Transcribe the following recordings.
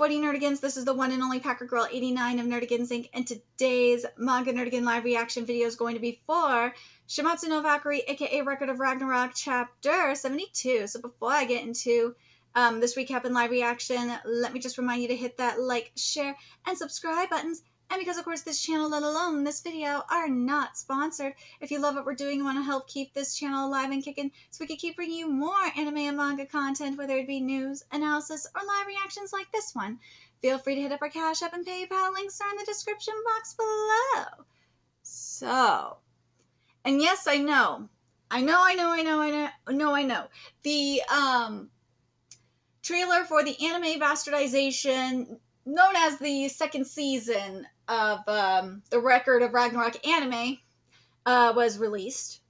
40 Nerdigans. This is the one and only Packer Girl 89 of Nerdigans Inc. And today's Manga Nerdigan live reaction video is going to be for Shimatsu no Valkyrie, aka Record of Ragnarok, chapter 72. So before I get into this recap and live reaction, let me just remind you to hit that like, share, and subscribe buttons. And because, of course, this channel, let alone this video, are not sponsored, if you love what we're doing and want to help keep this channel alive and kicking so we can keep bringing you more anime and manga content, whether it be news, analysis, or live reactions like this one, feel free to hit up our Cash App and PayPal. Links are in the description box below. So, and yes, I know. The trailer for the anime bastardization known as the second season of the Record of Ragnarok anime was released.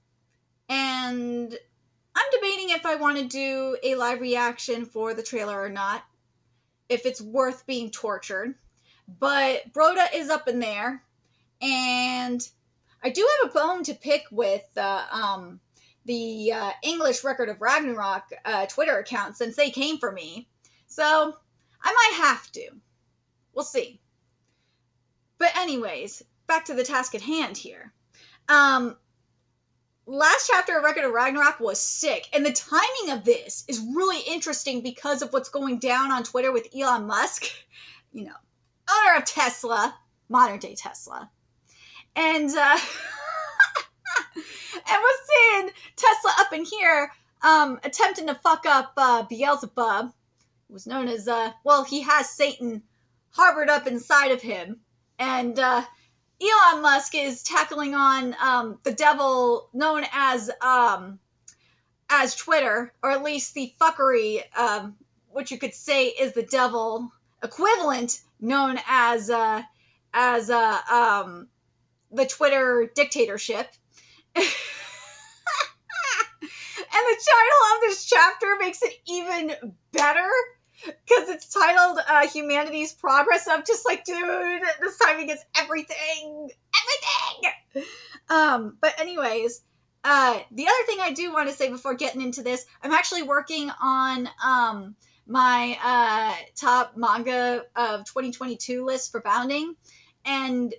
And I'm debating if I want to do a live reaction for the trailer or not, if it's worth being tortured. But Broda is up in there, and I do have a bone to pick with the English Record of Ragnarok Twitter account, since they came for me. So I might have to. We'll see. But anyways, back to the task at hand here. Last chapter of Record of Ragnarok was sick, and the timing of this is really interesting because of what's going down on Twitter with Elon Musk, you know, owner of Tesla, modern day Tesla. And and we're seeing Tesla up in here attempting to fuck up Beelzebub, who was known as, well, he has Satan harbored up inside of him. And Elon Musk is tackling on the devil known as Twitter, or at least the fuckery, which you could say is the devil equivalent, known as the Twitter dictatorship. And the title of this chapter makes it even better, because it's titled Humanity's Progress. And I'm just like, dude, this timing is everything. But anyways, the other thing I do want to say before getting into this, I'm actually working on my top manga of 2022 list for Bounding. And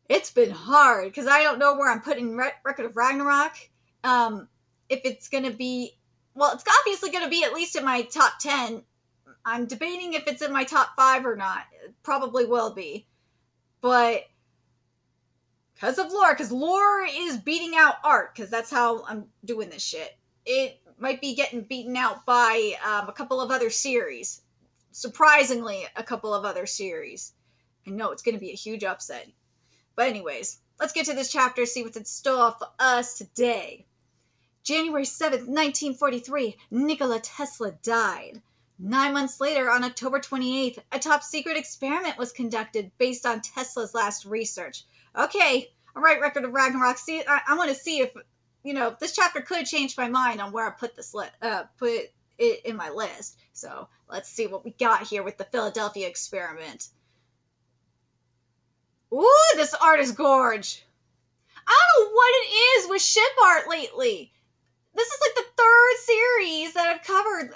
it's been hard, because I don't know where I'm putting Record of Ragnarok. If it's going to be, well, it's obviously going to be at least in my top 10. I'm debating if it's in my top 5 or not. It probably will be. But because of lore, because lore is beating out art, because that's how I'm doing this shit. It might be getting beaten out by a couple of other series. Surprisingly, a couple of other series. I know it's going to be a huge upset. But anyways, let's get to this chapter, see what's in store for us today. January 7th, 1943, Nikola Tesla died. 9 months later, on October 28th, a top-secret experiment was conducted based on Tesla's last research. Okay, all right, Record of Ragnarok. See, I want to see if, you know, this chapter could change my mind on where I put this put it in my list. So let's see what we got here with the Philadelphia experiment. Ooh, this art is gorge. I don't know what it is with ship art lately. This is like the 3rd series that I've covered,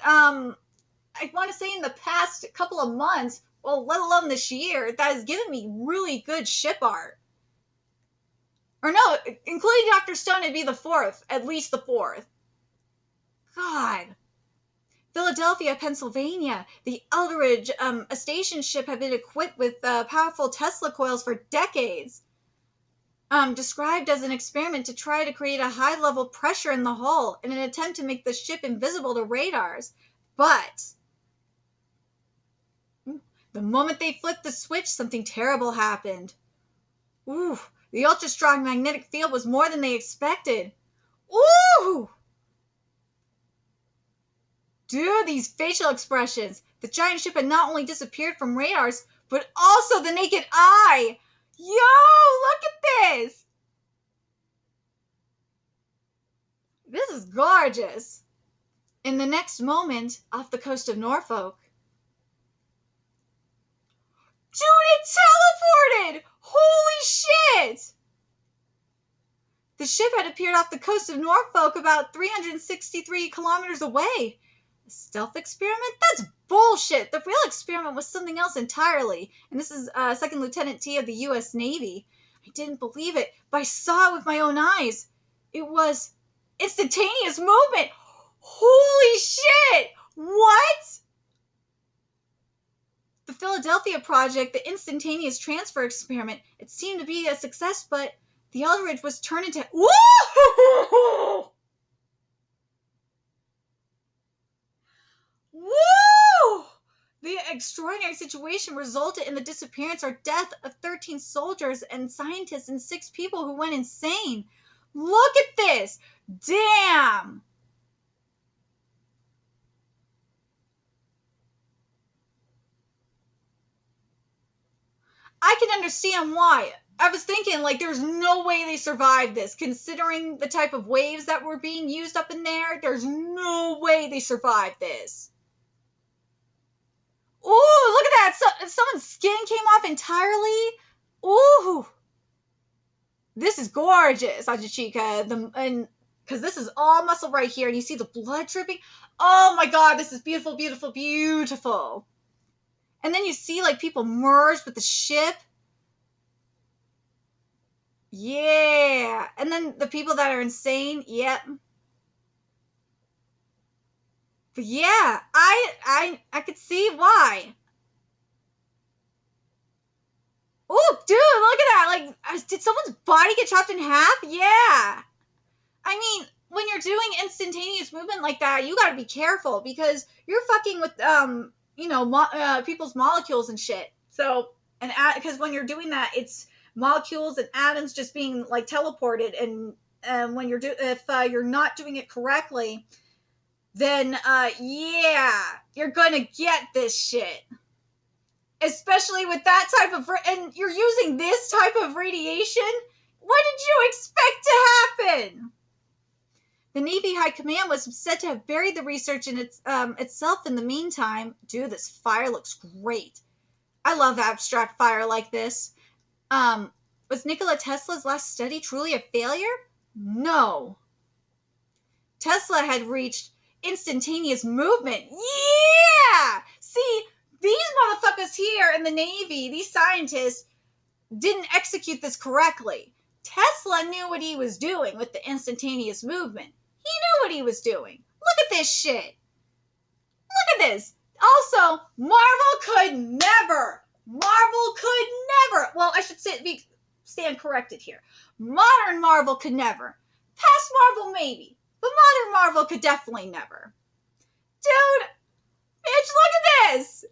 I want to say in the past couple of months, well, let alone this year, that has given me really good ship art. Or no, including Dr. Stone, it'd be the 4th, at least the 4th. God. Philadelphia, Pennsylvania. The Eldridge, a station ship, had been equipped with powerful Tesla coils for decades. Described as an experiment to try to create a high-level pressure in the hull in an attempt to make the ship invisible to radars. But the moment they flipped the switch, something terrible happened. Ooh, the ultra-strong magnetic field was more than they expected. Ooh! Dude, these facial expressions. The giant ship had not only disappeared from radars, but also the naked eye. Yo, look at this. This is gorgeous. In the next moment, off the coast of Norfolk. Dude, it teleported! Holy shit! The ship had appeared off the coast of Norfolk about 363 kilometers away. A stealth experiment? That's bullshit. The real experiment was something else entirely. And this is Second Lieutenant T of the U.S. Navy. I didn't believe it, but I saw it with my own eyes. It was instantaneous movement. Holy shit! What? The Philadelphia project, the instantaneous transfer experiment, it seemed to be a success, but the Eldridge was turned into... Woo! Woo! The extraordinary situation resulted in the disappearance or death of 13 soldiers and scientists and 6 people who went insane. Look at this! Damn! I can understand why. I was thinking, like, there's no way they survived this. Considering the type of waves that were being used up in there, there's no way they survived this. Ooh, look at that! Someone's skin came off entirely. Ooh, this is gorgeous, Ajachika. And because this is all muscle right here, and you see the blood dripping. Oh my god, this is beautiful, beautiful, beautiful. And then you see like people merge with the ship. Yeah, and then the people that are insane. Yep. But yeah, I could see why. Oh, dude, look at that! Like, did someone's body get chopped in half? Yeah. I mean, when you're doing instantaneous movement like that, you gotta be careful because you're fucking with people's molecules and shit. So, and because when you're doing that, it's molecules and atoms just being like teleported, and when if you're not doing it correctly, then yeah, you're gonna get this shit. Especially with that type of and you're using this type of radiation. What did you expect to happen? The Navy High Command was said to have buried the research in itself in the meantime. Dude, this fire looks great. I love abstract fire like this. Was Nikola Tesla's last study truly a failure? No. Tesla had reached instantaneous movement. Yeah! See, these motherfuckers here in the Navy, these scientists, didn't execute this correctly. Tesla knew what he was doing with the instantaneous movement. He knew what he was doing. Look at this shit. Look at this. Also, Marvel could never. Well, I should stand corrected here. Modern Marvel could never. Past Marvel maybe. But modern Marvel could definitely never. Dude, bitch, look at this.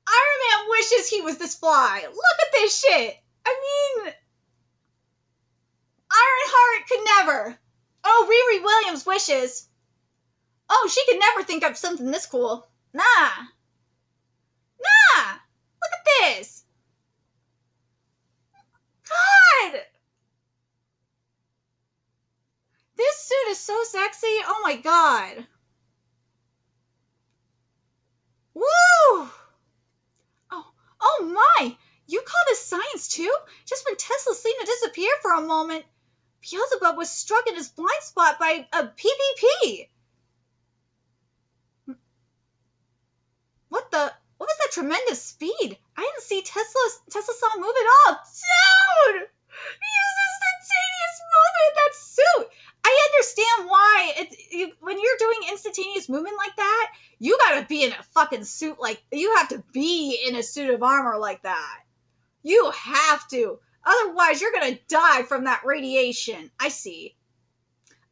Iron Man wishes he was this fly. Look at this shit. I mean, Ironheart could never. Oh, Riri Williams wishes. Oh, she could never think up something this cool. Nah. Look at this. God. This suit is so sexy. Oh my god. Woo. Oh my. You call this science too? Just when Tesla seemed to disappear for a moment, Beelzebub was struck in his blind spot by a PvP. What was that tremendous speed? I didn't see Tesla saw move at all. Dude! He used instantaneous movement in that suit. I understand why when you're doing instantaneous movement like that, you gotta be in a fucking suit you have to be in a suit of armor like that. You have to. Otherwise, you're gonna die from that radiation. I see.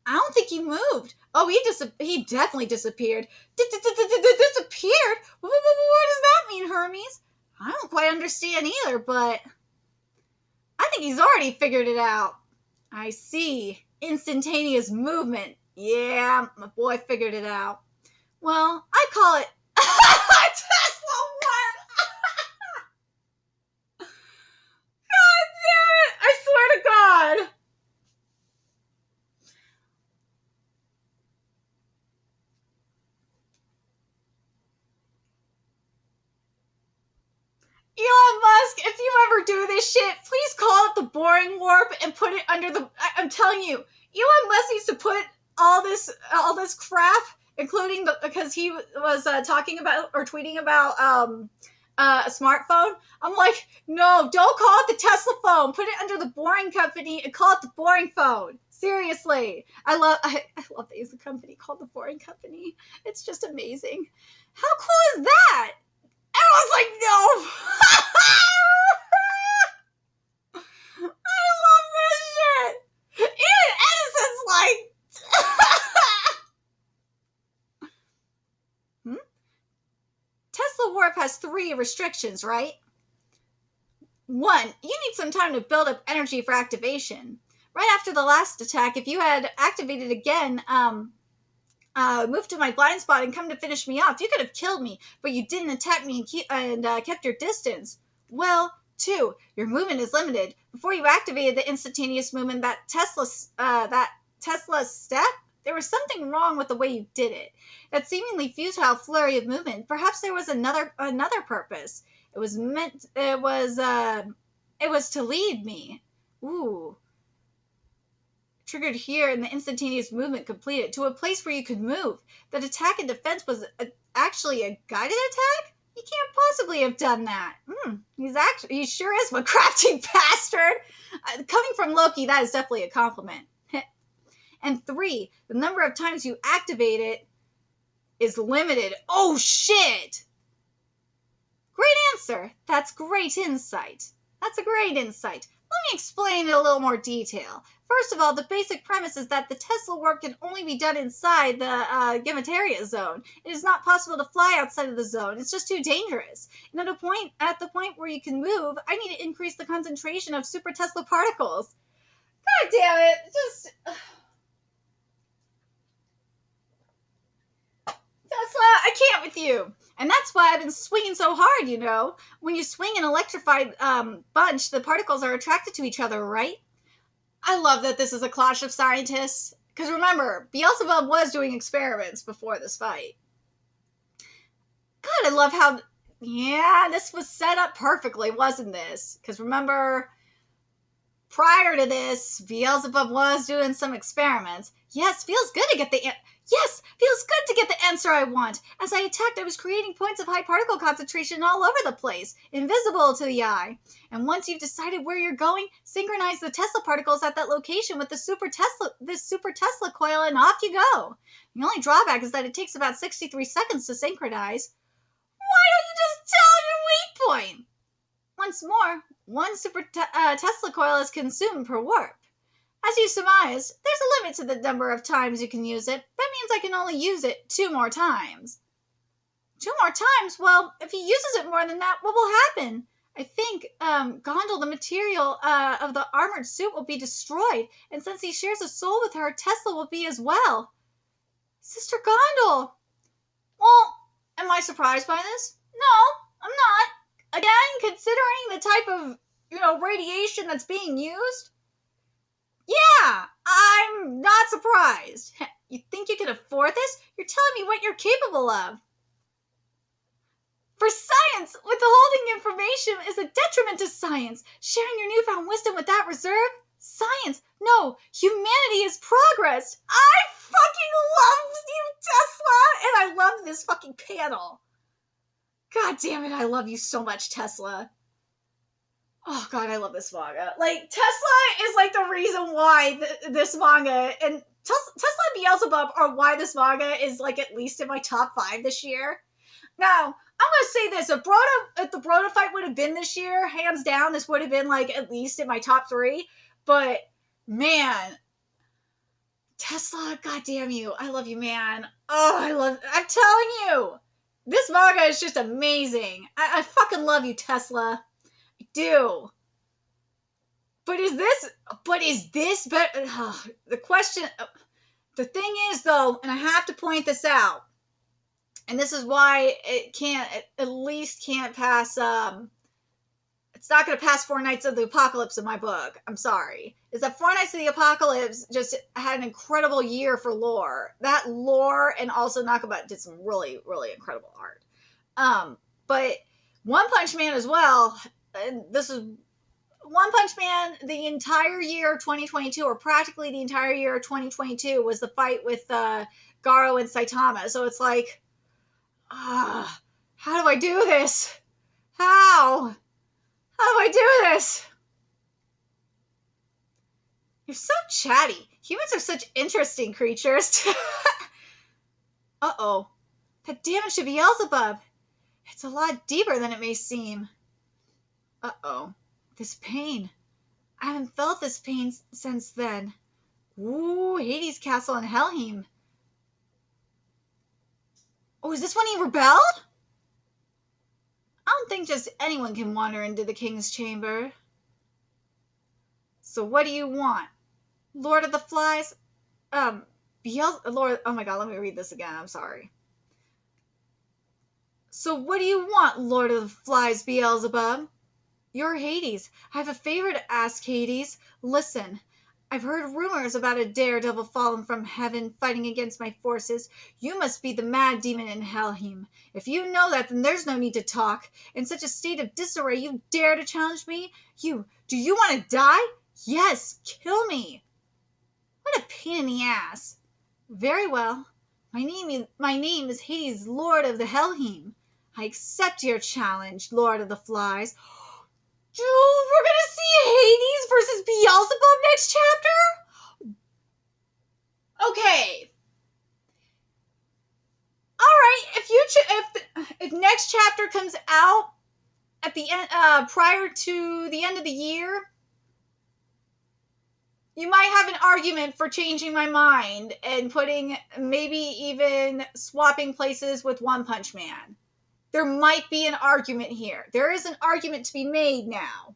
I don't think he moved. Oh, he definitely disappeared. Disappeared? What does that mean, Hermes? I don't quite understand either, but I think he's already figured it out. I see. Instantaneous movement. Yeah, my boy figured it out. Well, I call it Tesla 1. God damn it! I swear to God. Elon Musk, if you ever do this shit, please call it the boring warp and put it under I'm telling you, Elon Musk needs to put all this crap including because he was talking about or tweeting about a smartphone. I'm like, no, don't call it the Tesla phone. Put it under the Boring Company and call it the Boring Phone. Seriously, I love that he's a company called the Boring Company. It's just amazing. How cool is that? I was like, no. I love this shit. Even Edison's like, Tesla Warp has 3 restrictions, right? 1, you need some time to build up energy for activation. Right after the last attack, if you had activated again, moved to my blind spot and come to finish me off, you could have killed me, but you didn't attack me and kept your distance. Well, 2, your movement is limited. Before you activated the instantaneous movement, that Tesla step, there was something wrong with the way you did it. That seemingly futile flurry of movement, perhaps there was another purpose. It was to lead me. Ooh. Triggered here and the instantaneous movement completed to a place where you could move. That attack and defense was actually a guided attack? He can't possibly have done that. He sure is one crafty bastard. Coming from Loki, that is definitely a compliment. And 3, the number of times you activate it is limited. Oh, shit! Great answer. That's great insight. That's a great insight. Let me explain in a little more detail. First of all, the basic premise is that the Tesla warp can only be done inside the Gemateria zone. It is not possible to fly outside of the zone. It's just too dangerous. And at the point where you can move, I need to increase the concentration of super Tesla particles. God damn it. Tesla, I can't with you. And that's why I've been swinging so hard, you know. When you swing an electrified bunch, the particles are attracted to each other, right? I love that this is a clash of scientists. Because remember, Beelzebub was doing experiments before this fight. God, I love how... Yeah, this was set up perfectly, wasn't this? Because remember, prior to this, Beelzebub was doing some experiments. Yes, feels good to get the answer I want. As I attacked, I was creating points of high particle concentration all over the place, invisible to the eye. And once you've decided where you're going, synchronize the Tesla particles at that location with this super Tesla coil, and off you go. The only drawback is that it takes about 63 seconds to synchronize. Why don't you just tell your weak point? Once more, 1 super Tesla coil is consumed per warp. As you surmise, there's a limit to the number of times you can use it. That means I can only use it 2 more times. 2 more times? Well, if he uses it more than that, what will happen? I think Gondel, the material of the armored suit, will be destroyed. And since he shares a soul with her, Tesla will be as well. Sister Gondel! Well, am I surprised by this? No, I'm not. Again, considering the type of, radiation that's being used... Yeah, I'm not surprised. You think you can afford this? You're telling me what you're capable of. For science, withholding information is a detriment to science. Sharing your newfound wisdom with that reserve? Science. No, humanity is progress. I fucking love you, Tesla. And I love this fucking panel. God damn it, I love you so much, Tesla. Oh, God, I love this manga. Like, Tesla is, like, the reason why this manga, and Tesla and Beelzebub are why this manga is, like, at least in my top 5 this year. Now, I'm going to say this. If the Broda fight would have been this year, hands down, this would have been, like, at least in my top 3. But, man, Tesla, goddamn you. I love you, man. Oh, I'm telling you. This manga is just amazing. I fucking love you, Tesla. Do. But is this better? The thing is, though, and I have to point this out, and this is why it at least can't pass, it's not going to pass 4 Nights of the Apocalypse in my book. I'm sorry. Is that 4 Nights of the Apocalypse just had an incredible year for lore. That lore, and also Nakaba did some really, really incredible art. But One Punch Man as well. And this is One Punch Man, the entire year of 2022, or practically the entire year of 2022, was the fight with Garo and Saitama. So it's like, how do I do this? How? How do I do this? You're so chatty. Humans are such interesting creatures. Uh-oh. That damage to Beelzebub. It's a lot deeper than it may seem. Uh-oh. This pain. I haven't felt this pain since then. Ooh, Hades' castle in Helheim. Oh, is this when he rebelled? I don't think just anyone can wander into the king's chamber. So what do you want? Lord of the Flies? Lord, oh my god, let me read this again, I'm sorry. So what do you want, Lord of the Flies, Beelzebub? You're Hades. I have a favor to ask, Hades. Listen, I've heard rumors about a daredevil fallen from heaven fighting against my forces. You must be the mad demon in Helheim. If you know that, then there's no need to talk. In such a state of disarray, you dare to challenge me? Do you want to die? Yes, kill me. What a pain in the ass. Very well. My name is Hades, Lord of the Helheim. I accept your challenge, Lord of the Flies. Dude, we're gonna see Hades versus Beelzebub next chapter? Okay. Alright, if next chapter comes out at the end, prior to the end of the year, you might have an argument for changing my mind and maybe even swapping places with One Punch Man. There might be an argument here. There is an argument to be made now.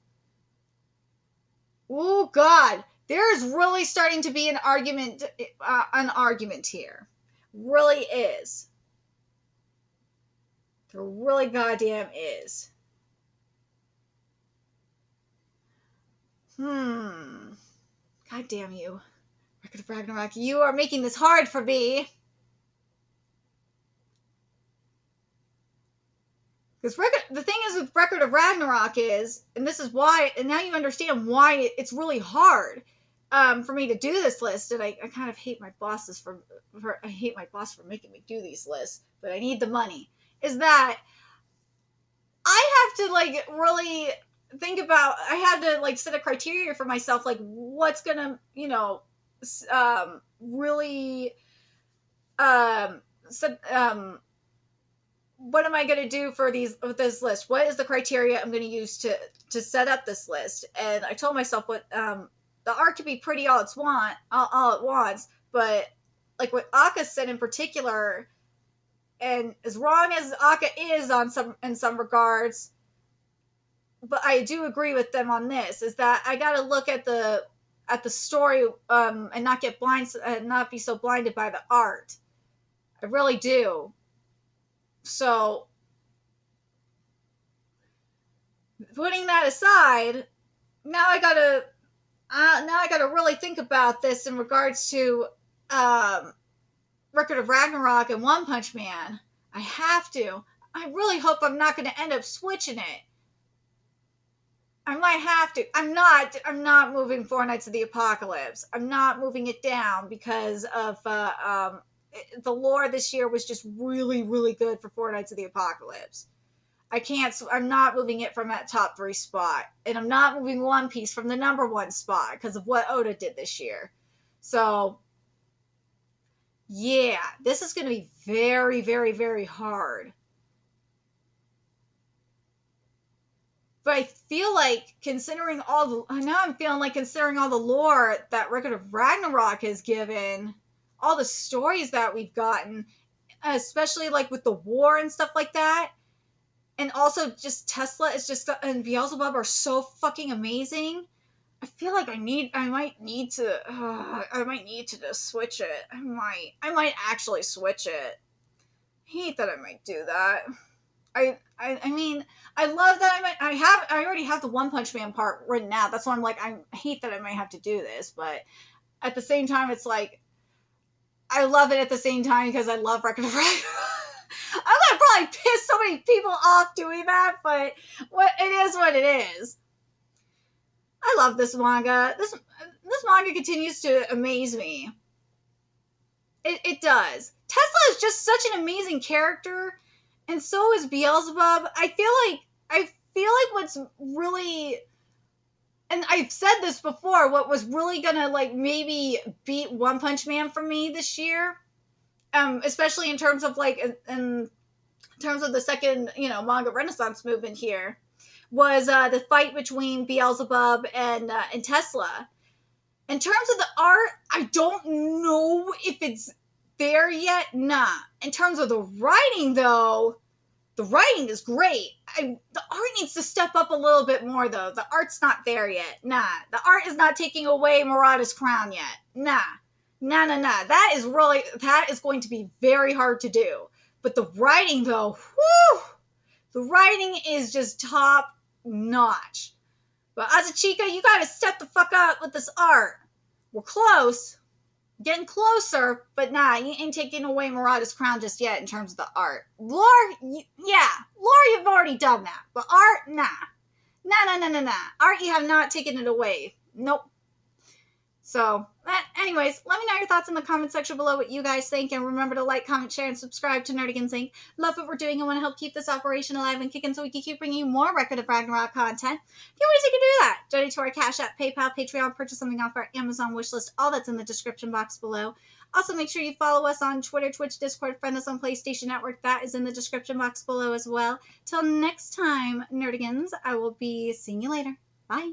Oh God, there is really starting to be an argument here. Really is. There really goddamn is. God damn you. Record of Ragnarok, you are making this hard for me. Because the thing is with Record of Ragnarok is, and this is why, and now you understand why it's really hard for me to do this list, and I kind of hate my bosses I hate my boss for making me do these lists, but I need the money, is that I have to like really think about, I have to like set a criteria for myself, like what's gonna, really, what am I going to do with this list? What is the criteria I'm going to use to set up this list? And I told myself what the art could be pretty all it wants, but like what Akka said in particular, and as wrong as Akka is in some regards, but I do agree with them on this, is that I got to look at the story and not be so blinded by the art. I really do. So, putting that aside, now I gotta really think about this in regards to Record of Ragnarok and One Punch Man. I have to. I really hope I'm not going to end up switching it. I might have to. I'm not moving Four Nights of the Apocalypse. I'm not moving it down because of the lore this year was just really, really good for Four Nights of the Apocalypse. I'm not moving it from that top 3 spot. And I'm not moving One Piece from the number 1 spot because of what Oda did this year. So, yeah, this is going to be very, very, very hard. But I feel like considering all the lore that Record of Ragnarok has given, all the stories that we've gotten, especially like with the war and stuff like that, and also just Tesla and Beelzebub are so fucking amazing. I feel like I might need to just switch it. I might actually switch it. I hate that I might do that. I mean, I love that I already have the One Punch Man part written out. That's why I'm like, I hate that I might have to do this, but at the same time, it's like, I love it at the same time because I love Record of Ragnarok. I'm gonna probably piss so many people off doing that, but it is what it is. I love this manga. This manga continues to amaze me. It does. Tesla is just such an amazing character, and so is Beelzebub. I feel like what's really, and I've said this before, what was really gonna like maybe beat One Punch Man for me this year, especially in terms of like in terms of the second, manga renaissance movement here, was the fight between Beelzebub and Tesla. In terms of the art, I don't know if it's there yet. Nah. In terms of the writing, though, the writing is great. The art needs to step up a little bit more, though. The art's not there yet. Nah. The art is not taking away Murata's crown yet. Nah. Nah, nah, nah. That is going to be very hard to do. But the writing, though, whew, the writing is just top notch. But Azuchika, you gotta step the fuck up with this art. We're close. Getting closer, but nah, you ain't taking away Murata's crown just yet in terms of the art. Lore, yeah. Lore, you've already done that. But art, nah. Nah. Art, you have not taken it away. Nope. So, anyways, let me know your thoughts in the comment section below what you guys think. And remember to like, comment, share, and subscribe to Nerdigans Inc. Love what we're doing and want to help keep this operation alive and kicking so we can keep bringing you more Record of Ragnarok content. If you ways you can do that, donate to our Cash App, PayPal, Patreon, purchase something off our Amazon wishlist. All that's in the description box below. Also, make sure you follow us on Twitter, Twitch, Discord, friend us on PlayStation Network. That is in the description box below as well. Till next time, Nerdigans, I will be seeing you later. Bye.